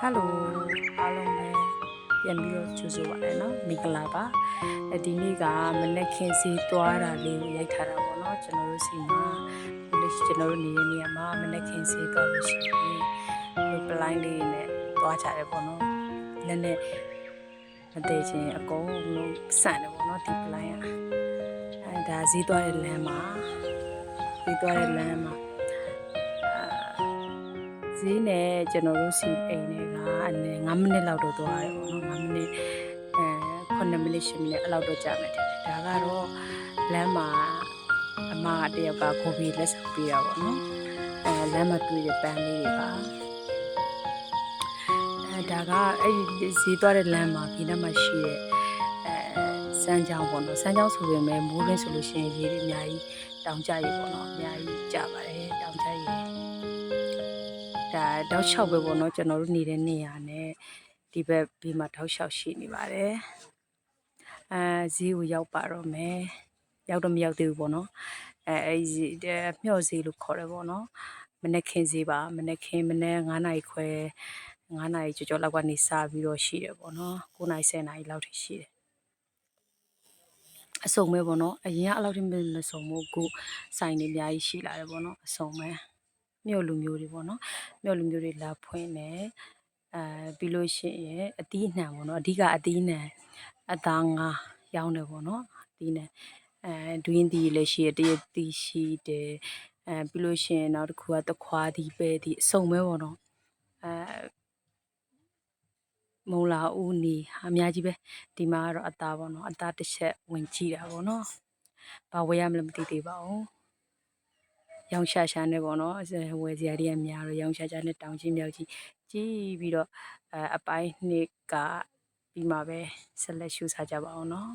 Hello အားလုံးပဲပြန်ပြီးတော့ကြိုဆိုပါရနော်မင်္ဂလာပါဒီနေ့ကမနက်ခင်းစီသွားတာလေးကိုရိုက်ထားတာပေါ့နော်ကျွန်တော်တို့စီမှာကျွန်တော်တို့နေတဲ့နေရာမှာမနက်ခင်းစီသွားလို့ရှိရင်ဒီပလိုင်းလေးနဲ့သွားကြတယ်ပေါ့နော်လက်နဲ့မသေးချင်းအကုန်လုံးစံတယ်ပေါ့နော်ဒီပလိုင်းကဒါဈေးသွားတဲ့လမ်းမှာဈေးနဲ့ကျွန်တော်တို့စီအိမ်တွေက9မိနစ်လောက်တော့သွားရတယ်ပေါ့နော်9မိနစ်9မိနစ်10မိနစ်အဲ့လောက်တော့ကြာမယ်ဒါကတော့လမ်းမှာအမတယောက်ကကိုဗီလက်ဆောင်ပေးတာပေါ့နော်လမ်းမှာတွေ့တဲ့ပန်းလေးတွေပါဒါကအဲ့ဒီဈေးသွားတဲ့လမ်းမှာဒီနောက်မှာရှိတဲ့စမ်းချောင်းပေါ့နော်စမ်းချောင်းဆိုပေမဲ့မိုးရင်းဆိုလို့ရှိရင်ရေတွေအများကြီးတောင်ကျရေပေါ့နော်အများကြီးကျပါတယ်တောင်ကျရေဒါတောက်လျှောက်ပဲပေါ့နော်ကျွန်တော်တို့နေတဲ့နေရာနဲ့ဒီဘက်ဒီမှာတောက်လျှောက်ရှိနေပါတယ်ဈေးကိုရောက်ပါတော့မယ်ရောက်တော့မရောက်သေးဘူးပေါ့နော်အဲဒီမျှော်ဈေးလို့ခေါ်တယ်ပေါ့နော်မနက်ခင်းဈေးပါမနက်9နာရီခွဲ9နာရီကျော်လောက်ကနေစပြီးတော့ရှိတယ်ပေါ့နော်9နာရီ10နာရီလောက်ထိရှိတယ်အစုံပဲပေါ့နော်အရင်ကအဲ့လောက်ထိမစုံဘူးကိုဆိုင်နေအများကြီးရှိလာတယ်ပေါ့နော်အစုံပဲမြို့လူမျိုးတွေပေါ့နော်မြို့လူမျိုးတွေလာဖွင့်တယ်ပြီးလို့ရှိရင်အသီးအနှံပေါ့နော်အဓိကအသီးအနှံအသားငါးရောင်းတယ်ပေါ့နော်အသီးနှံဒွင်းသီးလည်းရှိတယ်တရက်သီးရှိတယ်ပြီးလို့ရှိရင်နောက်တစ်ခုကသခွားသီးပဲသီးအစုံပဲပေါ့နော်မုံလာဦးနေအများကြီးပဲဒီမှာကတော့အသားပေါ့နော်အသားတစ်ချက်ဝင်ကြည့်တာပေါ့နော်ဘာဝယ်ရမလဲမသိသေးပါဘူးရောင်ရှာနဲ့ပေါ့နော်ဝယ်စရာတွေကများတော့ရောင်ရှာနဲ့တောင်ချင်းမြောက်ကြီးကြီးပြီးတော့အပိုင်းနှစ်ကပြီးမှပဲဆက်လက်ရှုစားကြပါအောင်နော်